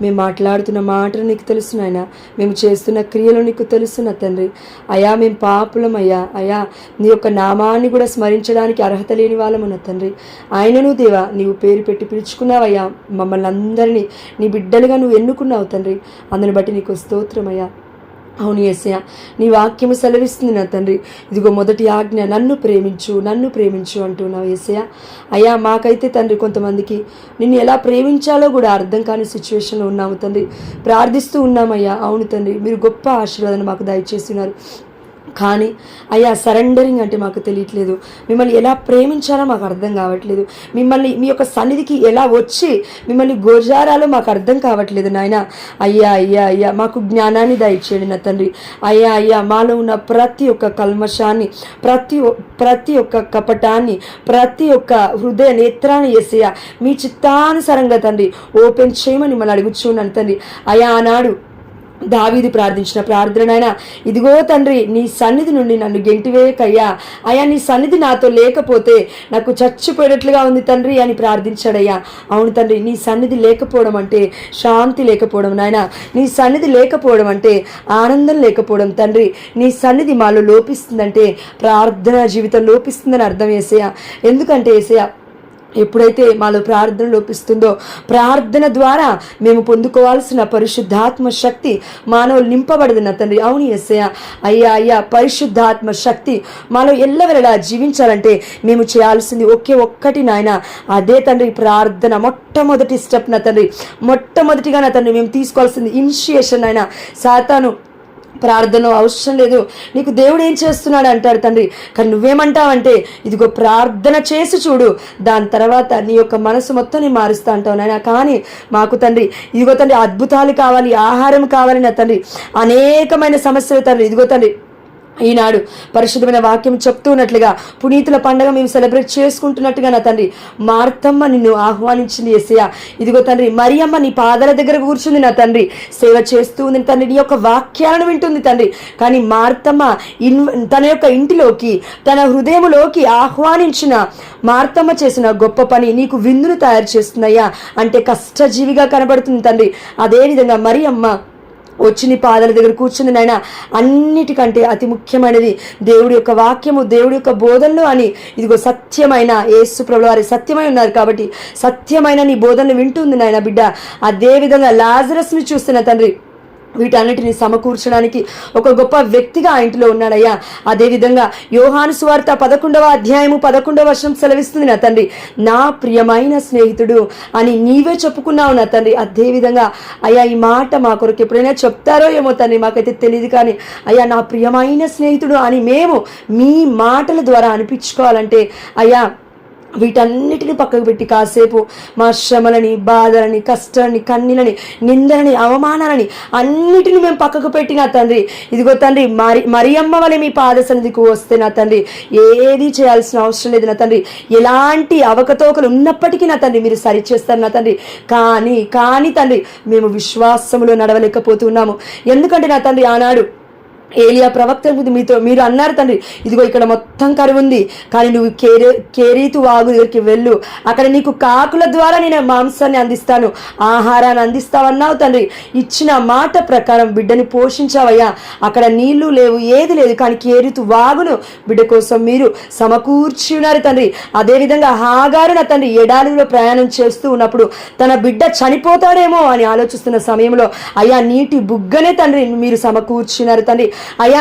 మేము మాట్లాడుతున్న మాటలు నీకు తెలుసు నాయన, మేము చేస్తున్న క్రియలు నీకు తెలుసు నా తండ్రి. అయా మేము పాపులం అయ్యా. అయా నీ యొక్క నామాన్ని కూడా స్మరించడానికి అర్హత లేని వాళ్ళము నా తండ్రి. ఆయనను దేవా నీవు పేరు పెట్టి పిలుచుకున్నావయ్యా. మమ్మల్ని అందరినీ నీ బిడ్డలుగా నువ్వు ఎన్నుకున్నావు తండ్రి. అందుని బట్టి నీకు స్తోత్రమయ్యా. అవును యేసయ్య, నీ వాక్యము సెలవిస్తుంది నా తండ్రి. ఇదిగో మొదటి ఆజ్ఞ, నన్ను ప్రేమించు అంటున్నావు యేసయ్య. అయ్యా మాకైతే తండ్రి కొంతమందికి నిన్ను ఎలా ప్రేమించాలో కూడా అర్థం కాని సిచ్యువేషన్లో ఉన్నాము తండ్రి. ప్రార్థిస్తూ ఉన్నామయ్యా. అవును తండ్రి, మీరు గొప్ప ఆశీర్వాదాన్ని మాకు దయచేస్తున్నారు. కానీ అయ్యా సరెండరింగ్ అంటే మాకు తెలియట్లేదు. మిమ్మల్ని ఎలా ప్రేమించాలో మాకు అర్థం కావట్లేదు. మిమ్మల్ని మీ యొక్క సన్నిధికి ఎలా వచ్చి మిమ్మల్ని గోజారాలో మాకు అర్థం కావట్లేదు నాయన. అయ్యా మాకు జ్ఞానాన్ని దయచేయండి నా తండ్రి. అయ్యా మాలో ఉన్న ప్రతి ఒక్క కల్మషాన్ని, ప్రతి ఒక్క కపటాన్ని, ప్రతి ఒక్క హృదయ నేత్రాన్ని యేసయ్య మీ చిత్తానుసారంగా తండ్రి ఓపెన్ చేయమని మిమ్మల్ని అడుగుచున్నాను తండ్రి. అయ్యా ఆనాడు దావీదు ప్రార్థించిన ప్రార్థనైనా, ఇదిగో తండ్రి నీ సన్నిధి నుండి నన్ను గెంటివేయకయ్యా. అయ్యా నీ సన్నిధి నాతో లేకపోతే నాకు చచ్చిపోయినట్లుగా ఉంది తండ్రి అని ప్రార్థించాడయ్యా. అవును తండ్రి, నీ సన్నిధి లేకపోవడం అంటే శాంతి లేకపోవడం నాయన. నీ సన్నిధి లేకపోవడం అంటే ఆనందం లేకపోవడం తండ్రి. నీ సన్నిధి మాలో లోపిస్తుందంటే ప్రార్థన జీవితం లోపిస్తుందని అర్థం యేసయ్య. ఎందుకంటే యేసయ్య ఎప్పుడైతే మాలో ప్రార్థన లోపిస్తుందో ప్రార్థన ద్వారా మేము పొందుకోవాల్సిన పరిశుద్ధాత్మ శక్తి మానవులు నింపబడదు నా తండ్రి. అవును యేసయ్య. అయ్యా పరిశుద్ధాత్మ శక్తి మాలో ఎల్లవెల్లలా జీవించాలంటే మేము చేయాల్సింది ఒక్కటి నాయన. అదే తండ్రి ప్రార్థన. మొట్టమొదటి స్టెప్ నా తండ్రి. మొట్టమొదటిగా నా తండ్రి మేము తీసుకోవాల్సింది ఇనిషియేషన్ అయినా. సాతాను ప్రార్థన అవసరం లేదు, నీకు దేవుడు ఏం చేస్తున్నాడు అంటాడు తండ్రి. కానీ నువ్వేమంటావంటే ఇదిగో ప్రార్థన చేసి చూడు, దాని తర్వాత నీ యొక్క మనసు మొత్తం నేను మారుస్తా అంటావు నాయన. కానీ మాకు తండ్రి ఇదిగో తండ్రి అద్భుతాలు కావాలి, ఆహారం కావాలి నా తండ్రి. అనేకమైన సమస్యలు తండ్రి. ఇదిగో తండ్రి ఈనాడు పరిశుద్ధమైన వాక్యం చెప్తున్నట్లుగా పునీతుల పండుగ మేము సెలబ్రేట్ చేసుకుంటున్నట్టుగా నా తండ్రి మార్తమ్మ నిన్ను ఆహ్వానించింది యేసయ్య. ఇదిగో తండ్రి మరియమ్మ నీ పాదాల దగ్గర కూర్చుంది నా తండ్రి, సేవ చేస్తూ ఉంది తండ్రి, నీ యొక్క వాక్యాలను వింటుంది తండ్రి. కానీ మార్తమ్మ తన యొక్క ఇంటిలోకి, తన హృదయంలోకి ఆహ్వానించిన మార్తమ్మ చేసిన గొప్ప పని నీకు విందును తయారు చేస్తుందయ్యా. అంటే కష్టజీవిగా కనబడుతుంది తండ్రి. అదేవిధంగా మరియమ్మ వచ్చి నీ పాదాల దగ్గర కూర్చుంది నాయన. అన్నిటికంటే అతి ముఖ్యమైనది దేవుడి యొక్క వాక్యము, దేవుడి యొక్క బోధనలు అని. ఇదిగో సత్యమైన యేసు ప్రభువు వారి సత్యమై ఉన్నారు కాబట్టి సత్యమైన నీ బోధనలు వింటుంది నాయన బిడ్డ. అదేవిధంగా లాజరస్ని చూస్తున్న తండ్రి వీటన్నిటిని సమకూర్చడానికి ఒక గొప్ప వ్యక్తిగా ఆ ఇంటిలో ఉన్నాడయ్యా. అదేవిధంగా యోహాను సువార్త 11వ అధ్యాయము 11వ వచనం సెలవిస్తుంది నా తండ్రి, నా ప్రియమైన స్నేహితుడు అని నీవే చెప్పుకున్నావు నా తండ్రి. అదేవిధంగా అయ్యా ఈ మాట మా కొరకు ఎప్పుడైనా చెప్తారో ఏమో తండ్రి, మాకైతే తెలియదు. కానీ అయ్యా నా ప్రియమైన స్నేహితుడు అని మేము మీ మాటల ద్వారా అనిపించుకోవాలంటే అయ్యా వీటన్నిటిని పక్కకు పెట్టి కాసేపు మా శ్రమలని, బాధలని, కష్టాలని, కన్నీలని, నిందలని, అవమానాలని అన్నిటిని మేము పక్కకు పెట్టినా తండ్రి ఇదిగో తండ్రి మరియమ్మ వలె మీ పాద సన్నిధికి వస్తే నా తండ్రి ఏది చేయాల్సిన అవసరం లేదు నా తండ్రి. ఎలాంటి అవకతవకలు ఉన్నప్పటికీ నా తండ్రి మీరు సరిచేస్తారు నా తండ్రి. కానీ తండ్రి మేము విశ్వాసములో నడవలేకపోతున్నాము. ఎందుకంటే నా తండ్రి ఆనాడు ఏలియా ప్రవక్త మీరు అన్నారు తండ్రి, ఇదిగో ఇక్కడ మొత్తం కరువు ఉంది, కానీ నువ్వు కేరీతు వాగు దగ్గరికి వెళ్ళు, అక్కడ నీకు కాకుల ద్వారా నేను మాంసాన్ని అందిస్తాను, ఆహారాన్ని అందిస్తావన్నావు తండ్రి. ఇచ్చిన మాట ప్రకారం బిడ్డని పోషించావయ్యా. అక్కడ నీళ్లు లేవు, ఏది లేదు, కానీ కేరీతు వాగును బిడ్డ కోసం మీరు సమకూర్చి ఉన్నారు తండ్రి. అదేవిధంగా హాగారు నా తండ్రి ఎడారిలో ప్రయాణం చేస్తూ ఉన్నప్పుడు తన బిడ్డ చనిపోతాడేమో అని ఆలోచిస్తున్న సమయంలో అయ్యా నీటి బుగ్గనే తండ్రి మీరు సమకూర్చున్నారు తండ్రి. అయ్యా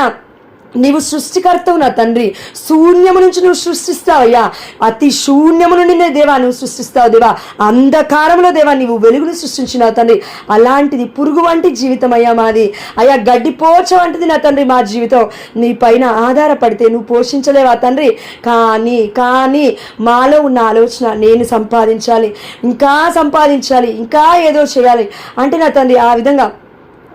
నీవు సృష్టికర్తవు నా తండ్రి. శూన్యము నుంచి నువ్వు సృష్టిస్తావయ్యా. అతి శూన్యము నుండి దేవా నువ్వు సృష్టిస్తావు దేవా. అంధకారంలో దేవా నీవు వెలుగును సృష్టించినావు తండ్రి. అలాంటిది పురుగు వంటి జీవితం అయ్యా మాది. అయ్యా గడ్డిపోచ వంటిది నా తండ్రి మా జీవితం. నీ పైన ఆధారపడితే నువ్వు పోషించలేవా తండ్రి. కానీ మాలో ఉన్న ఆలోచన నేను సంపాదించాలి, ఇంకా సంపాదించాలి, ఇంకా ఏదో చేయాలి అంటే నా తండ్రి ఆ విధంగా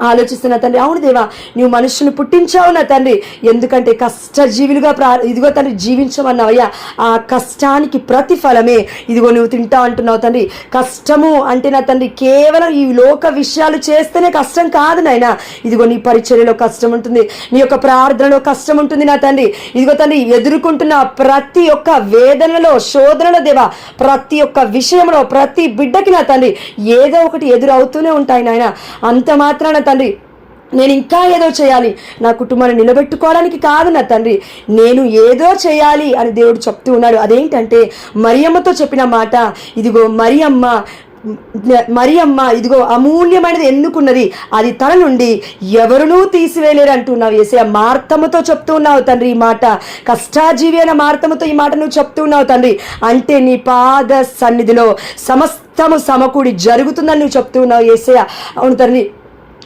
ఆలోచిస్తున్న తండ్రి, అవును దేవా, నువ్వు మనుషుని పుట్టించావు నా తండ్రి, ఎందుకంటే కష్టజీవులుగా ఇదిగో తండ్రి జీవించమన్నావయ్యా. ఆ కష్టానికి ప్రతిఫలమే ఇదిగో నువ్వు తింటా అంటున్నావు తండ్రి. కష్టము అంటే నా తండ్రి కేవలం ఈ లోక విషయాలు చేస్తేనే కష్టం కాదు నాయన. ఇదిగో నీ పరిచర్యలో కష్టం ఉంటుంది, నీ యొక్క ప్రార్థనలో కష్టం ఉంటుంది నా తండ్రి. ఇదిగో తండ్రి ఎదుర్కొంటున్న ప్రతి ఒక్క వేదనలో, శోధనలో దేవా, ప్రతి ఒక్క విషయంలో ప్రతి బిడ్డకి నా తండ్రి ఏదో ఒకటి ఎదురవుతూనే ఉంటాయి నాయన. అంత మాత్రాన తండ్రి నేను ఇంకా ఏదో చేయాలి, నా కుటుంబాన్ని నిలబెట్టుకోవడానికి కాదు నా తండ్రి, నేను ఏదో చేయాలి అని దేవుడు చెప్తూ ఉన్నాడు. అదేంటంటే మరియమ్మతో చెప్పిన మాట, ఇదిగో మరియమ్మ ఇదిగో అమూల్యమైనది ఎన్నుకున్నది, అది తన నుండి ఎవరునూ తీసివేయలేరు అంటున్నావు యేసయ్య. మార్తమ్మతో చెప్తూ ఉన్నావు తండ్రి ఈ మాట, కష్టాజీవి అయిన మార్తమ్మతో ఈ మాట నువ్వు చెప్తూ ఉన్నావు తండ్రి. అంటే నీ పాద సన్నిధిలో సమస్తము సమకూడి జరుగుతుందని నువ్వు చెప్తూ ఉన్నావు యేసయ్య. అవును తండ్రి,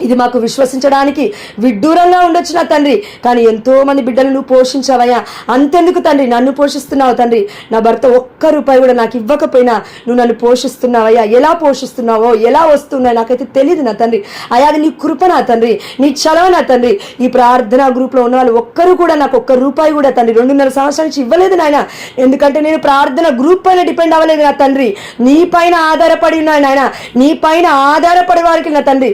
ఇది మాకు విశ్వసించడానికి విడ్డూరంగా ఉండొచ్చు నా తండ్రి, కానీ ఎంతో మంది బిడ్డలు నువ్వు పోషించావయ్యా. అంతెందుకు తండ్రి, నన్ను పోషిస్తున్నావు తండ్రి. నా భర్త ఒక్క రూపాయి కూడా నాకు ఇవ్వకపోయినా నువ్వు నన్ను పోషిస్తున్నావయ్యా. ఎలా పోషిస్తున్నావో, ఎలా వస్తున్నాయో నాకైతే తెలియదు నా తండ్రి. అయ్యా అది నీ కృప నా తండ్రి, నీ చలవ నా తండ్రి. ఈ ప్రార్థనా గ్రూప్లో ఉన్న వాళ్ళు ఒక్కరు కూడా నాకు ఒక్క రూపాయి కూడా తండ్రి 2.5 సంవత్సరాల నుంచి ఇవ్వలేదు నాయన. ఎందుకంటే నేను ప్రార్థన గ్రూప్ పైన డిపెండ్ అవ్వలేదు నా తండ్రి, నీ పైన ఆధారపడి ఉన్నాను నాయన. నీ పైన ఆధారపడే వారికి నా తండ్రి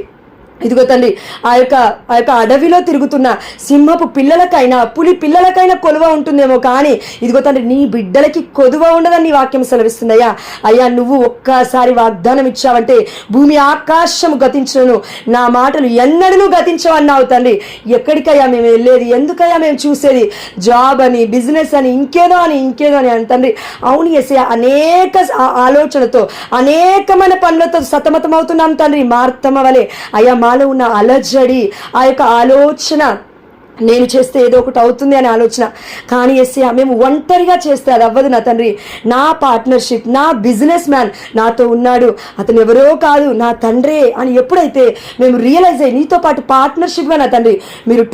ఇదిగో తండ్రి ఆ యొక్క అడవిలో తిరుగుతున్న సింహపు పిల్లలకైనా పులి పిల్లలకైనా కొలువ ఉంటుందేమో, కానీ ఇదిగో తండ్రి నీ బిడ్డలకి కొదువ ఉండదని నీ వాక్యం సెలవిస్తుందయ్యా. అయ్యా నువ్వు ఒక్కసారి వాగ్దానం ఇచ్చావంటే భూమి ఆకాశం గతించను, నా మాటలు ఎన్నడూ గతించవన్నావు తండ్రి. ఎక్కడికయ్యా మేము వెళ్ళేది, ఎందుకయ్యా మేము చూసేది, జాబ్ అని, బిజినెస్ అని, ఇంకేదో అని తండ్రి. అవును యేసయ్య, అనేక ఆలోచనతో అనేకమైన పనులతో సతమతమవుతున్నాం తండ్రి. మార్తమ్మ వలె అయ్యా మాలో ఉన్న అలజడి, ఆ యొక్క ఆలోచన నేను చేస్తే ఏదో ఒకటి అవుతుంది అనే ఆలోచన, కానీ యేసయ్య మేము ఒంటరిగా చేస్తే అది అవ్వదు నా తండ్రి. నా పార్ట్నర్షిప్, నా బిజినెస్ మ్యాన్ నాతో ఉన్నాడు, అతను ఎవరో కాదు నా తండ్రే అని ఎప్పుడైతే మేము రియలైజ్ అయ్యి నీతో పాటు పార్ట్నర్షిప్గా నా తండ్రి మీరు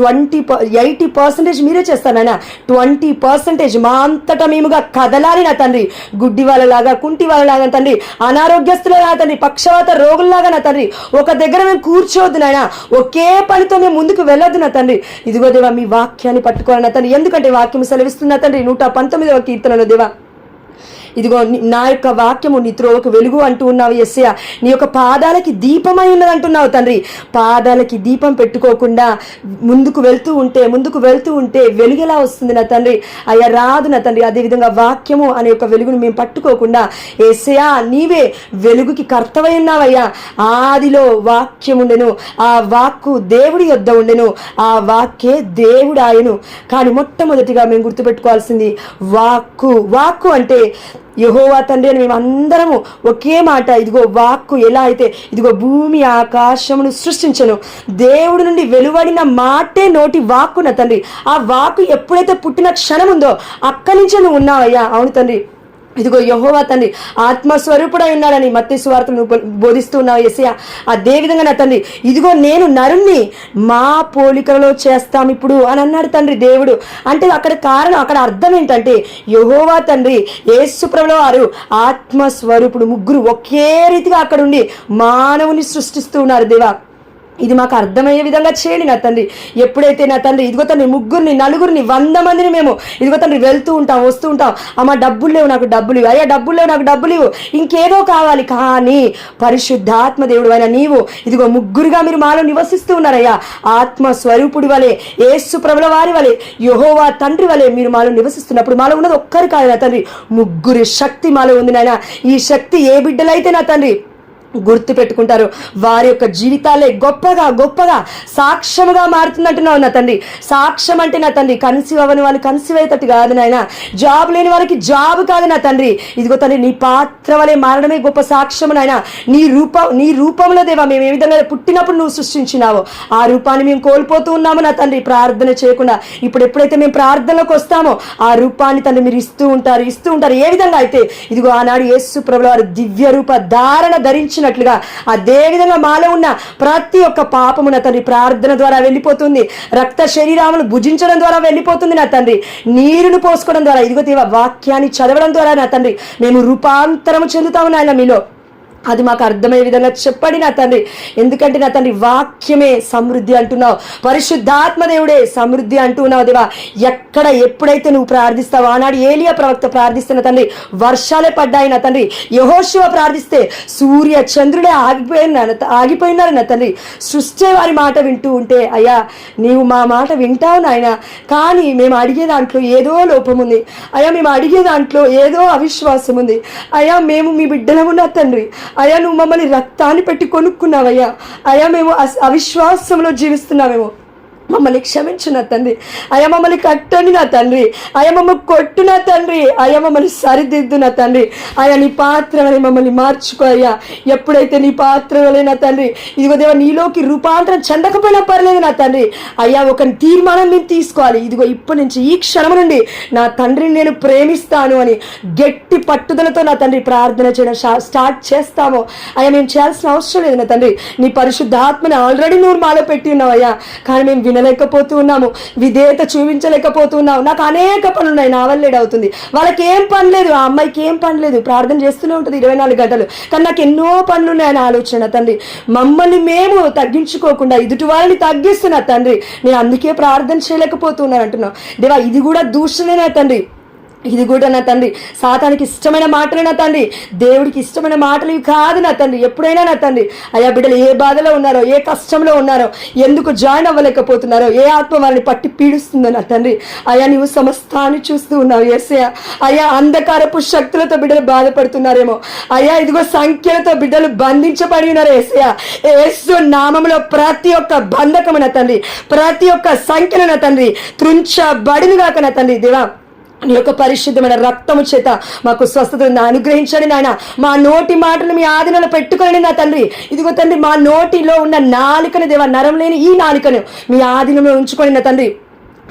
80% మీరే చేస్తానైనా, 20% మా అంతటా మేముగా కదలాలి నా తండ్రి. గుడ్డి వాళ్ళలాగా, కుంటి వాళ్ళలాగా తండ్రి, అనారోగ్యస్తులుగా నా తండ్రి, పక్షవాత రోగుల్లాగా నా తండ్రి ఒక దగ్గర మేము కూర్చోవద్దు నాయన, ఒకే పనితో మేము ముందుకు వెళ్ళొద్దు నా తండ్రి. ఇదిగో దేవా మీ వాక్యాన్ని పట్టుకోవాలన్న తండ్రి, ఎందుకంటే వాక్యం సెలవిస్తున్న తండ్రి 119వ కీర్తనలో దేవా, ఇదిగో నా యొక్క వాక్యము నీ త్రోవకు వెలుగు అంటూ ఉన్నావు యేసయ్య. నీ యొక్క పాదాలకి దీపమై ఉన్నది అంటున్నావు తండ్రి. పాదాలకి దీపం పెట్టుకోకుండా ముందుకు వెళ్తూ ఉంటే వెలుగు ఎలా వస్తుంది నా తండ్రి? అయ్యా రాదు నా తండ్రి. అదేవిధంగా వాక్యము అనే యొక్క వెలుగును మేము పట్టుకోకుండా యేసయ్య నీవే వెలుగుకి కర్తవై ఉన్నావయ్యా. ఆదిలో వాక్యం ఉండెను, ఆ వాక్కు దేవుడి యొద్ద ఉండెను, ఆ వాక్కే దేవుడు ఆయను. కానీ మొట్టమొదటిగా మేము గుర్తుపెట్టుకోవాల్సింది వాక్కు అంటే యెహోవా తండ్రి అని మేము అందరము ఒకే మాట. ఇదిగో వాక్కు ఎలా అయితే ఇదిగో భూమి ఆకాశమును సృష్టించను, దేవుడి నుండి వెలువడిన మాటే నోటి వాక్కు నా తండ్రి. ఆ వాక్కు ఎప్పుడైతే పుట్టిన క్షణం ఉందో అక్కడి నుంచే నువ్వు ఉన్నావయ్యా. అవును తండ్రి, ఇదిగో యెహోవా తండ్రి ఆత్మస్వరూపుడై ఉన్నాడని మత్తయి సువార్తను బోధిస్తూ ఉన్నావు యేసయ్య. అదేవిధంగా నా తండ్రి ఇదిగో నేను నరుణ్ణి మా పోలికలలో చేస్తాం ఇప్పుడు అని అన్నాడు తండ్రి దేవుడు. అంటే అక్కడ అర్థం ఏంటంటే యెహోవా తండ్రి, యేసు ప్రభువు వారు ఆత్మస్వరూపుడు, ముగ్గురు ఒకే రీతిగా అక్కడ ఉండి మానవుని సృష్టిస్తూ ఉన్నారు దేవా. ఇది మాకు అర్థమయ్యే విధంగా చేయండి నా తండ్రి. ఎప్పుడైతే నా తండ్రి ఇదిగో తండ్రి 3 4 100 మందిని మేము ఇదిగో తండ్రి వెళ్తూ ఉంటాం, వస్తూ ఉంటాం, అమ్మ డబ్బులు లేవు నాకు డబ్బులు ఇవ్వు, అయ్యా డబ్బులు లేవు నాకు డబ్బులు ఇవ్వు, ఇంకేదో కావాలి. కానీ పరిశుద్ధాత్మ దేవుడు అయినా నీవు ఇదిగో 3గా మీరు మాలో నివసిస్తూ ఉన్నారయ్యా. ఆత్మ స్వరూపుడి వలె, యేసు ప్రభుల వారి వలె, యెహోవా తండ్రి వలె మీరు మాలో నివసిస్తున్నప్పుడు మాలో ఉన్నది ఒక్కరు కాదు నా తండ్రి, 3 శక్తి మాలో ఉంది నాయన. ఈ శక్తి ఏ బిడ్డలైతే నా తండ్రి గుర్తు పెట్టుకుంటారు వారి యొక్క జీవితాలే గొప్పగా సాక్ష్యముగా మారుతుందంటున్నావు నా తండ్రి. సాక్ష్యం అంటే నా తండ్రి కన్సీవ్ అవ్వని వాళ్ళు కన్సీవ్ అయ్యేటట్టు కాదు నాయన, జాబ్ లేని వాళ్ళకి జాబ్ కాదు నా తండ్రి. ఇదిగో తండ్రి నీ పాత్ర వలె మారడమే గొప్ప సాక్ష్యము నాయన. నీ రూపంలో దేవా మేము ఏ విధంగా పుట్టినప్పుడు నువ్వు సృష్టించినావో ఆ రూపాన్ని మేము కోల్పోతూ ఉన్నాము నా తండ్రి ప్రార్థన చేయకుండా. ఇప్పుడు ఎప్పుడైతే మేము ప్రార్థనలోకి వస్తామో ఆ రూపాన్ని తండ్రి మీరు ఇస్తూ ఉంటారు. ఏ విధంగా అయితే ఇదిగో ఆనాడు యేసు ప్రభువు వారు దివ్య రూప ధారణ ధరించిన అదే విధంగా మాలో ఉన్న ప్రతి ఒక్క పాపము నా తండ్రి ప్రార్థన ద్వారా వెళ్ళిపోతుంది, రక్త శరీరాలను భుజించడం ద్వారా వెళ్ళిపోతుంది నా తండ్రి, నీరును పోసుకోవడం ద్వారా ఇదిగో దేవా వాక్యాన్ని చదవడం ద్వారా నా తండ్రి మేము రూపాంతరము చెందుతాము నాయన మీలో. అది మాకు అర్థమయ్యే విధంగా చెప్పండి నా తండ్రి. ఎందుకంటే నా తండ్రి వాక్యమే సమృద్ధి అంటున్నావు, పరిశుద్ధాత్మ దేవుడే సమృద్ధి అంటున్నావు దేవా. ఎక్కడ ఎప్పుడైతే నువ్వు ప్రార్థిస్తావు, ఆనాడు ఏలియా ప్రవక్త ప్రార్థిస్తున్న తండ్రి వర్షాలే పడ్డాయి నా తండ్రి. యెహోషువ ప్రార్థిస్తే సూర్య చంద్రుడే ఆగిపోయినారు నా తండ్రి. సృష్టి వారి మాట వింటూ ఉంటే అయ్యా నీవు మా మాట వింటావు నాయన, కానీ మేము అడిగే దాంట్లో ఏదో లోపం ఉంది అయ్యా, మేము అడిగే దాంట్లో ఏదో అవిశ్వాసం ఉంది అయ్యా. మేము మీ బిడ్డలము నా తండ్రి. అయ్యా నువ్వు మమ్మల్ని రక్తాన్ని పెట్టి కొనుక్కున్నావయ్యా. అయ్యా మేము అవిశ్వాసంలో జీవిస్తున్నామేమో, మమ్మల్ని క్షమించు నా తండ్రి. అయ్యా మమ్మల్ని కట్టండి నా తండ్రి. అయ్యా మమ్మల్ని కొట్టు నా తండ్రి. అయ్యా మమ్మల్ని సరిదిద్దు నా తండ్రి. అయ్యా నీ పాత్ర వలె మమ్మల్ని మార్చుకో అయ్యా. ఎప్పుడైతే నీ పాత్ర వలె నా తండ్రి ఇదిగో దేవా నీలోకి రూపాంతరం చెందకపోయినా పర్లేదు నా తండ్రి. అయ్యా ఒక తీర్మానం మేము తీసుకోవాలి. ఇదిగో ఇప్పటి నుంచి ఈ క్షణం నుండి నా తండ్రిని నేను ప్రేమిస్తాను అని గట్టి పట్టుదలతో నా తండ్రి ప్రార్థన చేయడం స్టార్ట్ చేస్తాము. అయ్యా మేము చేయాల్సిన అవసరం లేదు నా తండ్రి. నీ పరిశుద్ధాత్మని ఆల్రెడీ నువ్వు మాలో పెట్టి ఉన్నావు అయ్యా, కానీ మేము వినలేకపోతూ ఉన్నాము, విధేయత చూపించలేకపోతూ ఉన్నాము. నాకు అనేక పనులు ఉన్నాయి, నా వల్ల అవుతుంది. వాళ్ళకి ఏం పని లేదు, ఆ అమ్మాయికి ఏం పని లేదు, ప్రార్థన చేస్తూనే ఉంటుంది 24 గంటలు. కానీ నాకు ఎన్నో పనులు ఉన్నాయని ఆలోచన తండ్రి. మమ్మల్ని మేము తగ్గించుకోకుండా ఎదుటి వాళ్ళని తగ్గిస్తున్నా తండ్రి. నేను అందుకే ప్రార్థన చేయలేకపోతున్నాను అంటున్నావు దేవా. ఇది కూడా దూషణేనా తండ్రి, ఇది కూడా నా తండ్రి సాతానికి ఇష్టమైన మాటలే నా తండ్రి, దేవుడికి ఇష్టమైన మాటలు ఇవి కాదు నా తండ్రి. ఎప్పుడైనా నా తండ్రి అయ్యా బిడ్డలు ఏ బాధలో ఉన్నారో, ఏ కష్టంలో ఉన్నారో, ఎందుకు జాయిన్ అవ్వలేకపోతున్నారో, ఏ ఆత్మ వారిని పట్టి పీడిస్తుందో నా తండ్రి అయ్యా నీవు సమస్తాన్ని చూస్తూ ఉన్నావు యేసయ్య. అయ్యా అంధకారపు శక్తులతో బిడ్డలు బాధపడుతున్నారేమో అయ్యా, ఇదిగో సంఖ్యలతో బిడ్డలు బంధించబడి ఉన్నారు యేసయ్య. యేసు నామములో ప్రతి ఒక్క బంధకము నా తండ్రి, ప్రతి ఒక్క సంఖ్యను నా తండ్రి త్రుంచబడిన గాక నా తండ్రి. దేవా నీ యొక్క పరిశుద్ధమైన రక్తము చేత మాకు స్వస్థతను అనుగ్రహించండి నాయన. మా నోటి మాటలు మీ ఆధీనంలో పెట్టుకోండి నా తండ్రి. ఇదిగో తండ్రి మా నోటిలో ఉన్న నాలుకను దేవా, నరం లేని ఈ నాలుకను మీ ఆధీనంలో ఉంచుకోండి నా తండ్రి.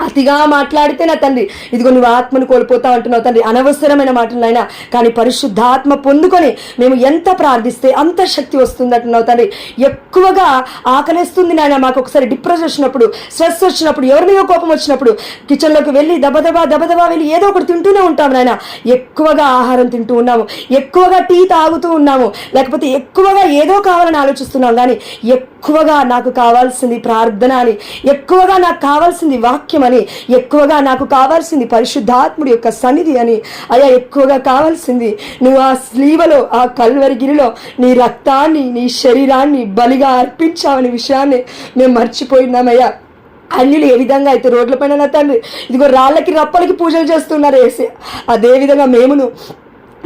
అతిగా మాట్లాడితే నా తండ్రి ఇదిగో నువ్వు ఆత్మను కోల్పోతావు అంటున్నావు తండ్రి, అనవసరమైన మాటలైనా. కానీ పరిశుద్ధాత్మ పొందుకొని మేము ఎంత ప్రార్థిస్తే అంత శక్తి వస్తుంది అంటున్నావు తండ్రి. ఎక్కువగా ఆకలిస్తుంది నాయన మాకు. ఒకసారి డిప్రెషన్ వచ్చినప్పుడు, స్ట్రెస్ వచ్చినప్పుడు, ఎవరి మీద కోపం వచ్చినప్పుడు కిచెన్లోకి వెళ్ళి దబదబా వెళ్ళి ఏదో ఒకటి తింటూనే ఉంటాము నాయన. ఎక్కువగా ఆహారం తింటూ ఉన్నాము, ఎక్కువగా టీ తాగుతూ ఉన్నాము, లేకపోతే ఎక్కువగా ఏదో కావాలని ఆలోచిస్తున్నాం. కానీ ఎక్కువగా నాకు కావాల్సింది ప్రార్థన అని, ఎక్కువగా నాకు కావాల్సింది వాక్యం అని, ఎక్కువగా నాకు కావాల్సింది పరిశుద్ధాత్ముడి యొక్క సన్నిధి అని అయ్యా. ఎక్కువగా కావాల్సింది నువ్వు ఆ స్లీవలో, ఆ కల్వరి గిరిలో నీ రక్తాన్ని, నీ శరీరాన్ని బలిగా అర్పించావని విషయాన్ని మేము మర్చిపోయినామయ్యా. అన్యులు ఏ విధంగా అయితే రోడ్ల పైన నా తండ్రి ఇదిగో రాళ్ళకి రప్పలకి పూజలు చేస్తున్నారు వేసి, అదేవిధంగా మేమును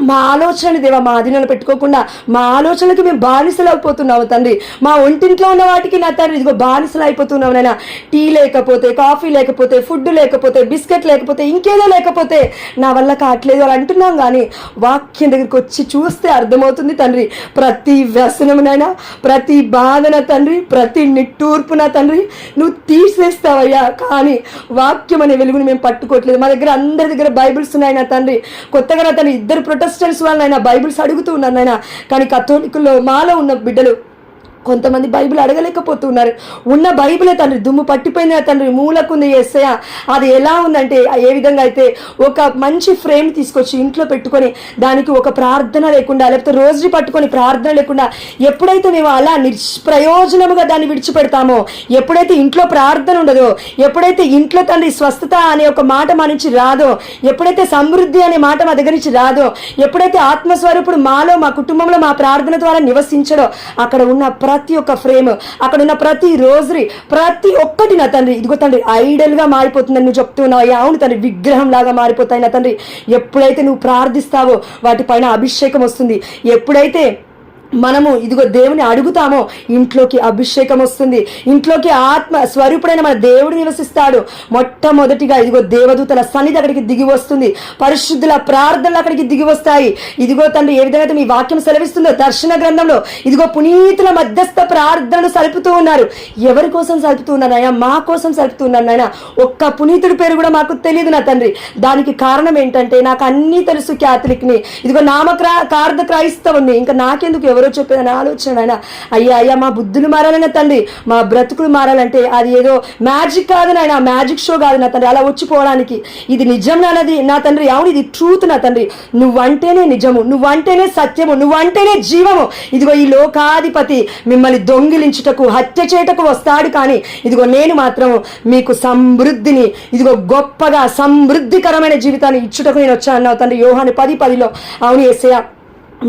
మా ఆలోచనలు దేవా మా ఆధీనంలో పెట్టుకోకుండా మా ఆలోచనలకి మేము బానిసలు అయిపోతున్నాము తండ్రి. మా ఒంటింట్లో ఉన్న వాటికి నా తండ్రి ఇదిగో బానిసలు అయిపోతున్నాము నైనా. టీ లేకపోతే, కాఫీ లేకపోతే, ఫుడ్ లేకపోతే, బిస్కెట్ లేకపోతే, ఇంకేదో లేకపోతే నా వల్ల కావట్లేదు అని అంటున్నాం. కానీ వాక్యం దగ్గరికి వచ్చి చూస్తే అర్థమవుతుంది తండ్రి. ప్రతి వ్యసనమునైనా, ప్రతి బాధన తండ్రి, ప్రతి నిట్టూర్పున తండ్రి నువ్వు తీసేస్తావయ్యా. కానీ వాక్యం అనే వెలుగుని మేము పట్టుకోవట్లేదు. మా దగ్గర అందరి దగ్గర బైబిల్స్ ఉన్నాయి నా తండ్రి. కొత్తగా నా తండ్రి ఇద్దరు ప్రొటెస్టెంట్స్ వాళ్ళైనా బైబిల్స్ అడుగుతూ ఉన్నారు నాయన. కానీ కథోలికుల్లో మాలో ఉన్న బిడ్డలు కొంతమంది బైబిల్ అడగలేకపోతున్నారు. ఉన్న బైబిలే తండ్రి దుమ్ము పట్టిపోయింది తండ్రి, మూలకుంది యేసయ్య. అది ఎలా ఉందంటే ఏ విధంగా అయితే ఒక మంచి ఫ్రేమ్ తీసుకొచ్చి ఇంట్లో పెట్టుకొని దానికి ఒక ప్రార్థన లేకుండా, లేకపోతే రోజు పట్టుకొని ప్రార్థన లేకుండా ఎప్పుడైతే మేము అలా నిష్ప్రయోజనముగా దాన్ని విడిచిపెడతామో, ఎప్పుడైతే ఇంట్లో ప్రార్థన ఉండదో, ఎప్పుడైతే ఇంట్లో తండ్రి స్వస్థత అనే ఒక మాట మా నుంచి రాదో, ఎప్పుడైతే సమృద్ధి అనే మాట మా దగ్గర నుంచి రాదో, ఎప్పుడైతే ఆత్మస్వరూపుడు మాలో, మా కుటుంబంలో, మా ప్రార్థన ద్వారా నివసించడో, అక్కడ ఉన్న ప్రతి ఒక్క ఫ్రేమ్, అక్కడ ఉన్న ప్రతి రోజరీ, ప్రతి ఒక్కటి నా తండ్రి ఇదిగో తండ్రి ఐడల్ గా మారిపోతుందని నువ్వు చెప్తున్నావు. అవును తండ్రి, విగ్రహం లాగా మారిపోతాయి నా తండ్రి. ఎప్పుడైతే నువ్వు ప్రార్థిస్తావో వాటిపైన అభిషేకం వస్తుంది. ఎప్పుడైతే మనము ఇదిగో దేవుని అడుగుతామో ఇంట్లోకి అభిషేకం వస్తుంది. ఇంట్లోకి ఆత్మ స్వరూపుడైన మన దేవుడు నివసిస్తాడు. మొట్టమొదటిగా ఇదిగో దేవదూతల సన్నిధి అక్కడికి దిగి వస్తుంది. పరిశుద్ధుల ప్రార్థనలు అక్కడికి దిగి వస్తాయి. ఇదిగో తండ్రి ఏ విధంగా మీ వాక్యం సెలవిస్తుందో దర్శన గ్రంథంలో ఇదిగో పునీతుల మధ్యస్థ ప్రార్థనలు సలుపుతూ ఉన్నారు. ఎవరి కోసం సలుపుతూ ఉన్నారు నాయన? మా కోసం సలుపుతూ ఉన్నారు నాయన. ఒక్క పునీతుడి పేరు కూడా మాకు తెలియదు నా తండ్రి. దానికి కారణం ఏంటంటే నాకు అన్నీ తెలుసు, క్యాథలిక్ని, ఇదిగో నామకార్థ క్రైస్తవుని, ఇంకా నాకెందుకు ఎవరో చెప్పేదని ఆలోచన ఆయన. అయ్యా మా బుద్ధులు మారాలన్న తండ్రి, మా బ్రతుకులు మారాలంటే అది ఏదో మ్యాజిక్ కాదు నాయన, మ్యాజిక్ షో కాదు నా తండ్రి అలా వచ్చిపోవడానికి. ఇది నిజం నానది నా తండ్రి, అవును ఇది ట్రూత్ నా తండ్రి. నువ్వంటేనే నిజము, నువ్వంటేనే సత్యము, నువ్వంటేనే జీవము. ఇదిగో ఈ లోకాధిపతి మిమ్మల్ని దొంగిలించుటకు, హత్య చేయటకు వస్తాడు, కానీ ఇదిగో నేను మాత్రం మీకు సమృద్ధిని, ఇదిగో గొప్పగా సమృద్ధికరమైన జీవితాన్ని ఇచ్చుటకు నేను వచ్చాను అన్నావు తండ్రి యోహాను 10:10. అవును యేసయ్య,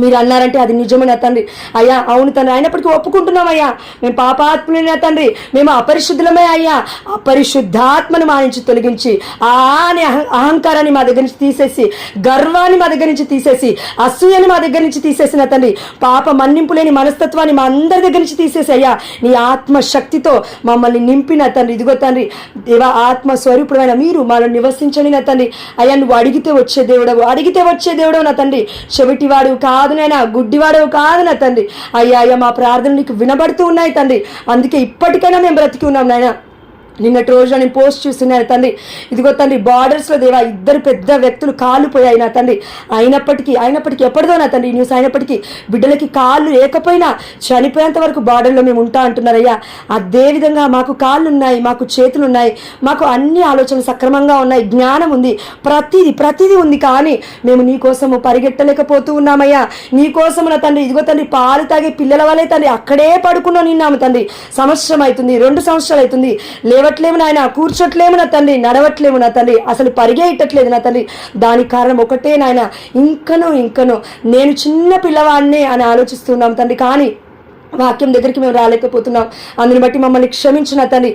మీరు అన్నారంటే అది నిజమైన తండ్రి. అయ్యా అవును తండ్రి, అయినప్పటికీ ఒప్పుకుంటున్నామయ్యా, మేము పాపాత్ములైన తండ్రి, మేము అపరిశుద్ధులమే అయ్యా. అపరిశుద్ధాత్మను మా నుంచి తొలగించి, అనే అహంకారాన్ని మా దగ్గర నుంచి తీసేసి, గర్వాన్ని మా దగ్గర నుంచి తీసేసి, అసూయని మా దగ్గర నుంచి తీసేసిన తండ్రి, పాప మన్నింపు లేని మనస్తత్వాన్ని మా అందరి దగ్గర నుంచి తీసేసి అయ్యా, నీ ఆత్మశక్తితో మమ్మల్ని నింపిన తండ్రి. ఇదిగో తండ్రి దేవా, ఆత్మస్వరూపుడైన మీరు మాలో నివసించండి నా తండ్రి. అయ్యా నువ్వు అడిగితే వచ్చే దేవుడవు, అడిగితే వచ్చే దేవుడవు నా తండ్రి. చెవిటివాడు కాదు నాయన, గుడ్డివాడవు కాదు నా తండ్రి. అయ్యా మా ప్రార్థనలు నీకు వినబడుతూ ఉన్నాయి తండ్రి, అందుకే ఇప్పటికైనా మేము బ్రతికి ఉన్నాం నాయన. నిన్నటి రోజున నేను పోస్ట్ చూస్తున్నాను తండ్రి, ఇదిగో తండ్రి బార్డర్స్లో దేవా 2 పెద్ద వ్యక్తులు కాళ్ళు పోయాయి నా తండ్రి. అయినప్పటికీ ఎప్పటిదో నా తండ్రి న్యూస్ అయినప్పటికీ బిడ్డలకి కాళ్ళు లేకపోయినా చనిపోయేంత వరకు బార్డర్లో మేము ఉంటా అంటున్నారయ్యా. అదేవిధంగా మాకు కాళ్ళు ఉన్నాయి, మాకు చేతులు ఉన్నాయి, మాకు అన్ని ఆలోచనలు సక్రమంగా ఉన్నాయి, జ్ఞానం ఉంది, ప్రతిదీ ఉంది, కానీ మేము నీ కోసము పరిగెట్టలేకపోతూ ఉన్నామయ్యా. నీ కోసము నా తండ్రి ఇదిగో తండ్రి పాలు తాగే పిల్లల వల్లే తండ్రి అక్కడే పడుకున్నాం నిన్నాము తండ్రి. సంవత్సరం అవుతుంది, 2 సంవత్సరాలు అవుతుంది, లేవట్లేము నాయన, కూర్చోట్లేము నా తండ్రి, నడవట్లేము నా తండ్రి, అసలు పరిగెట్టట్లేదు నా తండ్రి. దానికి కారణం ఒకటే నాయన, ఇంకనూ నేను చిన్న పిల్లవాడినే అని ఆలోచిస్తున్నాం తండ్రి, కానీ వాక్యం దగ్గరికి మేము రాలేకపోతున్నాం. అందుని బట్టి మమ్మల్ని క్షమించిన తండ్రి.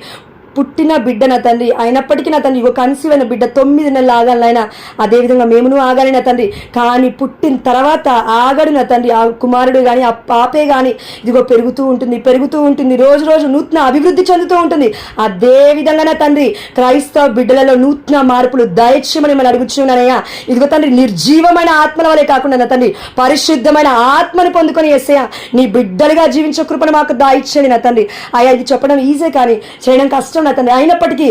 పుట్టిన బిడ్డ నా తండ్రి, అయినప్పటికీ నా తండ్రి ఇగో కన్సీవ్ అయిన బిడ్డ 9 నెలలు ఆగాలైనా, అదేవిధంగా మేమును ఆగాలి నా తండ్రి. కానీ పుట్టిన తర్వాత ఆగడు నా తండ్రి. ఆ కుమారుడు కానీ ఆ పాపే కానీ ఇదిగో పెరుగుతూ ఉంటుంది, రోజు నూతన అభివృద్ధి చెందుతూ ఉంటుంది. అదేవిధంగా నా తండ్రి క్రైస్తవ బిడ్డలలో నూతన మార్పులు దయచేయమని మనం అడుగుచున్నానయ్యా. ఇదిగో తండ్రి నిర్జీవమైన ఆత్మల వలె కాకుండా నా తండ్రి పరిశుద్ధమైన ఆత్మని పొందుకొని యేసయ్యా నీ బిడ్డలుగా జీవించే కృపను మాకు దాయిచ్చేయండి నా తండ్రి. అయ్యా ఇది చెప్పడం ఈజీ, కానీ చేయడం కష్టం నా తండ్రి. అయినప్పటికీ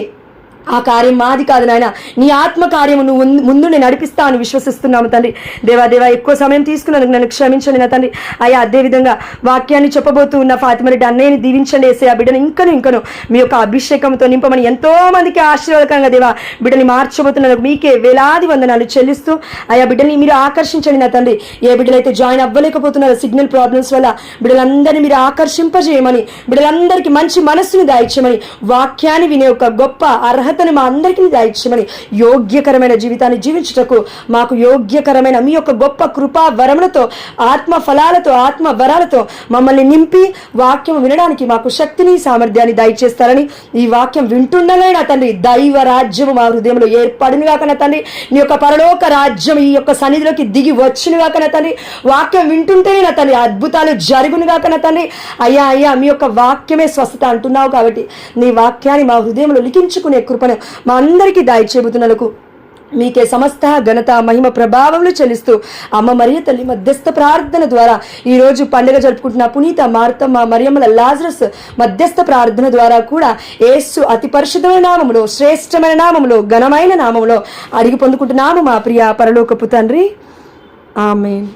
ఆ కార్యం మాది కాదు నాయన, నీ ఆత్మ కార్యము నువ్వు ముందు నేను నడిపిస్తా అని విశ్వసిస్తున్నాము తండ్రి. దేవా ఎక్కువ సమయం తీసుకున్నందుకు నన్ను క్షమించండి నా తండ్రి. అయ్యా అదేవిధంగా వాక్యాన్ని చెప్పబోతూ ఉన్న ఫాతిమరెడ్డి అన్నయ్యని దీవించండి వేసే ఆ బిడ్డను ఇంకను మీ యొక్క అభిషేకంతో నింపమని, ఎంతో మందికి ఆశీర్వాదకరంగా దేవా బిడ్డని మార్చబోతున్నందుకు మీకే వేలాది వందనాలు చెల్లిస్తూ అయ్యా బిడ్డని మీరు ఆకర్షించండి నా తండ్రి. ఏ బిడ్డలైతే జాయిన్ అవ్వలేకపోతున్నారో సిగ్నల్ ప్రాబ్లమ్స్ వల్ల బిడ్డలందరినీ మీరు ఆకర్షింపజేయమని, బిడ్డలందరికీ మంచి మనస్సుని దాయిచ్చమని, వాక్యాన్ని వినే ఒక గొప్ప అర్హతను మా అందరికీ దాయిచ్చమని, యోగ్యకరమైన జీవితాన్ని జీవించుటకు మాకు యోగ్యకరమైన మీ యొక్క గొప్ప కృపా వరములతో, ఆత్మ ఫలాలతో, ఆత్మ వరాలతో మమ్మల్ని నింపి వాక్యం వినడానికి మాకు శక్తిని సామర్థ్యాన్ని దయచేస్తారని, ఈ వాక్యం వింటుండగా నా తండ్రి దైవ రాజ్యము మా హృదయంలో ఏర్పడినగాక నా తండ్రి. నీ యొక్క పరలోక రాజ్యం ఈ యొక్క సన్నిధిలోకి దిగి వచ్చినగాక నా తండ్రి. వాక్యం వింటుంటేనే నా తండ్రి అద్భుతాలు జరుగునుగాక నా తండ్రి. అయ్యా మీ యొక్క వాక్యమే స్వస్థత అంటున్నావు కాబట్టి నీ వాక్యాన్ని మా హృదయంలో లిఖించుకునే కృపను మా అందరికీ దాయిచేబుతున్నలకు మీకే సమస్త ఘనత మహిమ ప్రభావములు చెల్లిస్తూ అమ్మ మరియ తల్లి మధ్యస్థ ప్రార్థన ద్వారా ఈరోజు పండుగ జరుపుకుంటున్న పునీత మార్తమ్మ మరియమ్మల లాజరస్ మధ్యస్థ ప్రార్థన ద్వారా కూడా యేసు అతి పరిశుద్ధమైన నామములో, శ్రేష్టమైన నామములో, ఘనమైన నామములో అడిగి పొందుకుంటున్నాము మా ప్రియ పరలోకపు తండ్రి. ఆమేన్.